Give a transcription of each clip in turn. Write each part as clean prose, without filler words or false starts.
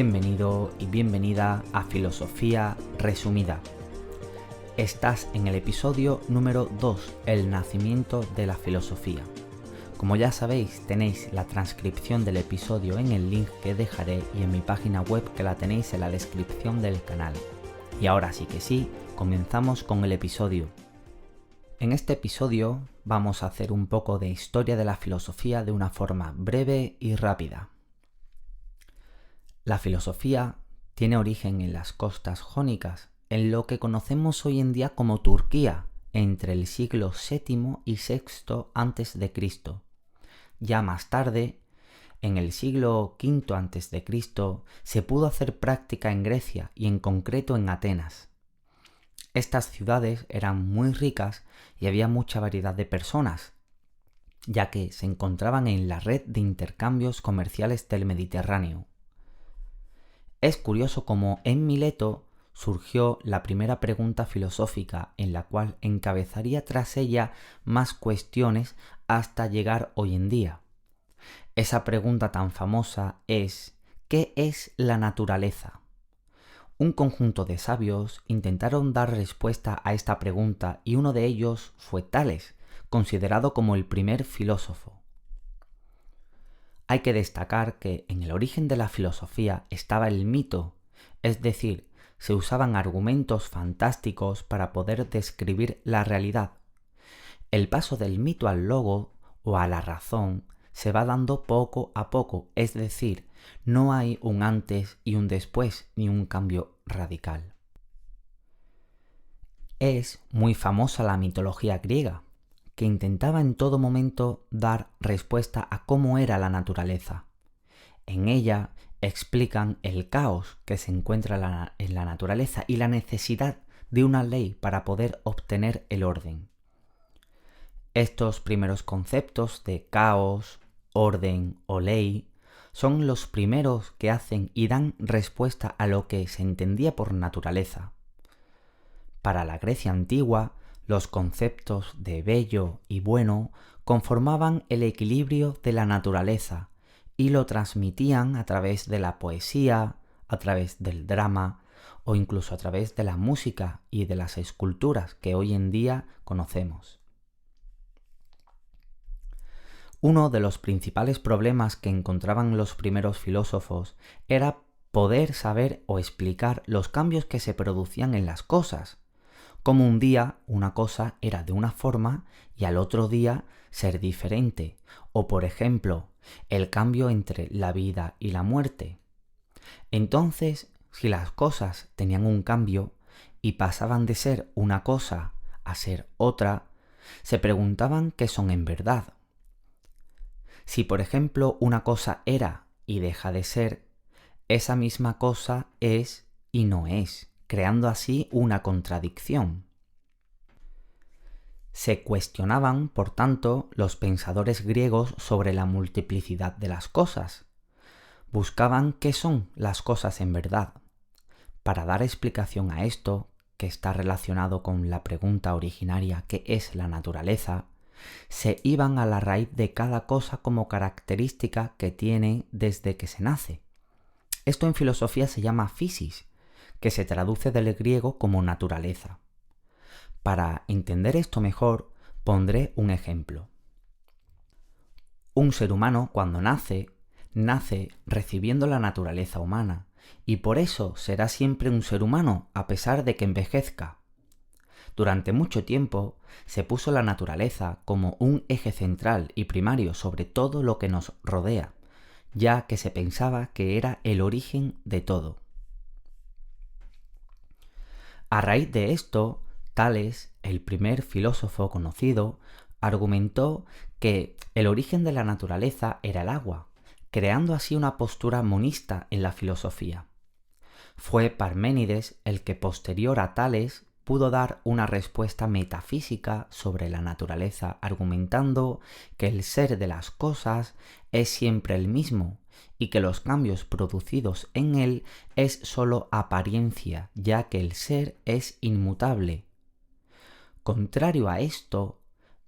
Bienvenido y bienvenida a Filosofía Resumida. Estás en el episodio número 2, el nacimiento de la filosofía. Como ya sabéis, tenéis la transcripción del episodio en el link que dejaré y en mi página web que la tenéis en la descripción del canal. Y ahora sí que sí, comenzamos con el episodio. En este episodio vamos a hacer un poco de historia de la filosofía de una forma breve y rápida. La filosofía tiene origen en las costas jónicas, en lo que conocemos hoy en día como Turquía, entre el siglo VII y VI a.C. Ya más tarde, en el siglo V a.C., se pudo hacer práctica en Grecia y en concreto en Atenas. Estas ciudades eran muy ricas y había mucha variedad de personas, ya que se encontraban en la red de intercambios comerciales del Mediterráneo. Es curioso cómo en Mileto surgió la primera pregunta filosófica en la cual encabezaría tras ella más cuestiones hasta llegar hoy en día. Esa pregunta tan famosa es: ¿qué es la naturaleza? Un conjunto de sabios intentaron dar respuesta a esta pregunta y uno de ellos fue Tales, considerado como el primer filósofo. Hay que destacar que en el origen de la filosofía estaba el mito, es decir, se usaban argumentos fantásticos para poder describir la realidad. El paso del mito al logo o a la razón se va dando poco a poco, es decir, no hay un antes y un después ni un cambio radical. Es muy famosa la mitología griega, que intentaba en todo momento dar respuesta a cómo era la naturaleza. En ella explican el caos que se encuentra en la naturaleza y la necesidad de una ley para poder obtener el orden. Estos primeros conceptos de caos, orden o ley son los primeros que hacen y dan respuesta a lo que se entendía por naturaleza. Para la Grecia antigua, los conceptos de bello y bueno conformaban el equilibrio de la naturaleza y lo transmitían a través de la poesía, a través del drama o incluso a través de la música y de las esculturas que hoy en día conocemos. Uno de los principales problemas que encontraban los primeros filósofos era poder saber o explicar los cambios que se producían en las cosas. Como un día una cosa era de una forma y al otro día ser diferente, o por ejemplo, el cambio entre la vida y la muerte. Entonces, si las cosas tenían un cambio y pasaban de ser una cosa a ser otra, se preguntaban qué son en verdad. Si por ejemplo una cosa era y deja de ser, esa misma cosa es y no es, creando así una contradicción. Se cuestionaban, por tanto, los pensadores griegos sobre la multiplicidad de las cosas. Buscaban qué son las cosas en verdad. Para dar explicación a esto, que está relacionado con la pregunta originaria ¿qué es la naturaleza?, se iban a la raíz de cada cosa como característica que tiene desde que se nace. Esto en filosofía se llama physis, que se traduce del griego como naturaleza. Para entender esto mejor, pondré un ejemplo. Un ser humano cuando nace recibiendo la naturaleza humana, y por eso será siempre un ser humano a pesar de que envejezca. Durante mucho tiempo se puso la naturaleza como un eje central y primario sobre todo lo que nos rodea, ya que se pensaba que era el origen de todo. A raíz de esto, Tales, el primer filósofo conocido, argumentó que el origen de la naturaleza era el agua, creando así una postura monista en la filosofía. Fue Parménides el que posterior a Tales pudo dar una respuesta metafísica sobre la naturaleza, argumentando que el ser de las cosas es siempre el mismo y que los cambios producidos en él es sólo apariencia, ya que el ser es inmutable. Contrario a esto,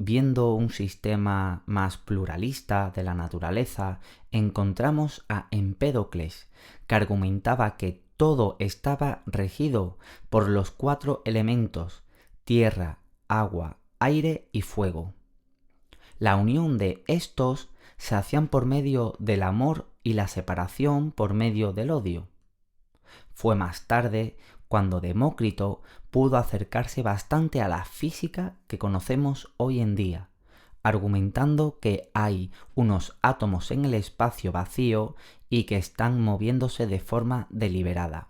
viendo un sistema más pluralista de la naturaleza, encontramos a Empédocles, que argumentaba que todo estaba regido por los 4 elementos: tierra, agua, aire y fuego. La unión de estos se hacían por medio del amor y la separación por medio del odio. Fue más tarde cuando Demócrito pudo acercarse bastante a la física que conocemos hoy en día, argumentando que hay unos átomos en el espacio vacío y que están moviéndose de forma deliberada.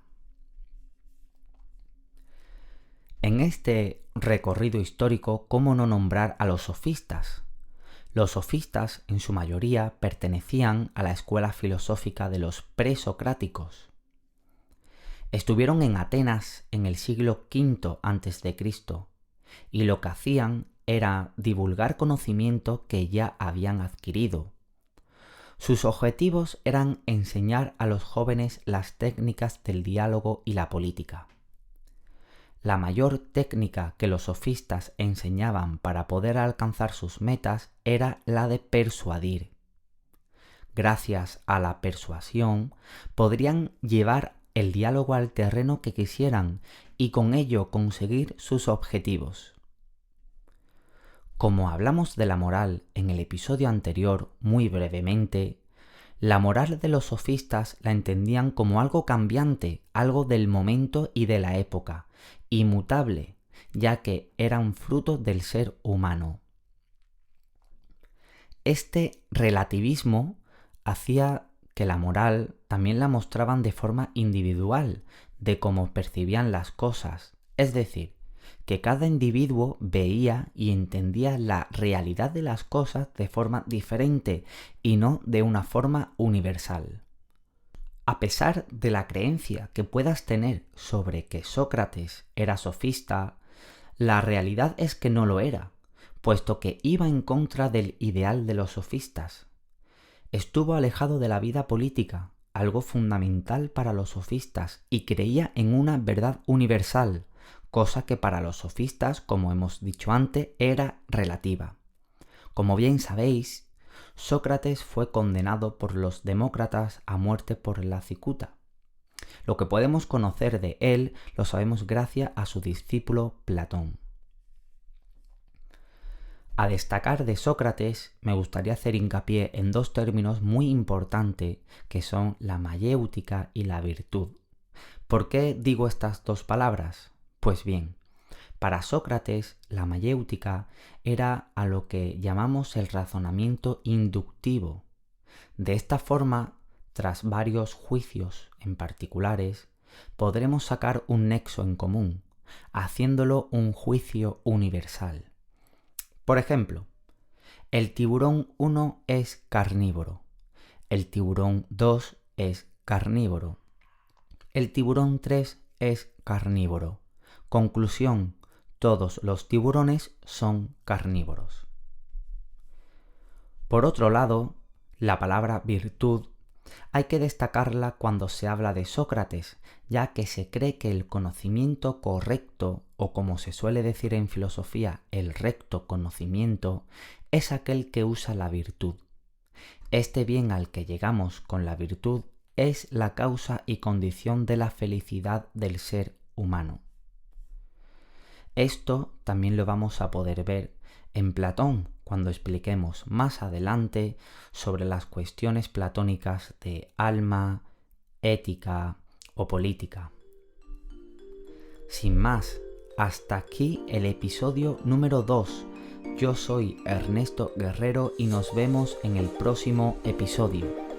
En este recorrido histórico, ¿cómo no nombrar a los sofistas? Los sofistas, en su mayoría, pertenecían a la escuela filosófica de los presocráticos. Estuvieron en Atenas en el siglo V a.C. y lo que hacían era divulgar conocimiento que ya habían adquirido. Sus objetivos eran enseñar a los jóvenes las técnicas del diálogo y la política. La mayor técnica que los sofistas enseñaban para poder alcanzar sus metas era la de persuadir. Gracias a la persuasión podrían llevar el diálogo al terreno que quisieran y con ello conseguir sus objetivos. Como hablamos de la moral en el episodio anterior muy brevemente, la moral de los sofistas la entendían como algo cambiante, algo del momento y de la época, inmutable, ya que eran fruto del ser humano. Este relativismo hacía que la moral también la mostraban de forma individual, de cómo percibían las cosas, es decir, que cada individuo veía y entendía la realidad de las cosas de forma diferente y no de una forma universal. A pesar de la creencia que puedas tener sobre que Sócrates era sofista, la realidad es que no lo era, puesto que iba en contra del ideal de los sofistas. Estuvo alejado de la vida política, algo fundamental para los sofistas, y creía en una verdad universal, cosa que para los sofistas, como hemos dicho antes, era relativa. Como bien sabéis, Sócrates fue condenado por los demócratas a muerte por la cicuta. Lo que podemos conocer de él lo sabemos gracias a su discípulo Platón. A destacar de Sócrates, me gustaría hacer hincapié en 2 términos muy importantes que son la mayéutica y la virtud. ¿Por qué digo estas 2 palabras? Pues bien, para Sócrates la mayéutica era a lo que llamamos el razonamiento inductivo. De esta forma, tras varios juicios en particulares, podremos sacar un nexo en común, haciéndolo un juicio universal. Por ejemplo, el tiburón 1 es carnívoro, el tiburón 2 es carnívoro, el tiburón 3 es carnívoro. Conclusión: todos los tiburones son carnívoros. Por otro lado, la palabra virtud hay que destacarla cuando se habla de Sócrates, ya que se cree que el conocimiento correcto, o como se suele decir en filosofía, el recto conocimiento, es aquel que usa la virtud. Este bien al que llegamos con la virtud es la causa y condición de la felicidad del ser humano. Esto también lo vamos a poder ver en Platón cuando expliquemos más adelante sobre las cuestiones platónicas de alma, ética o política. Sin más, hasta aquí el episodio número 2. Yo soy Ernesto Guerrero y nos vemos en el próximo episodio.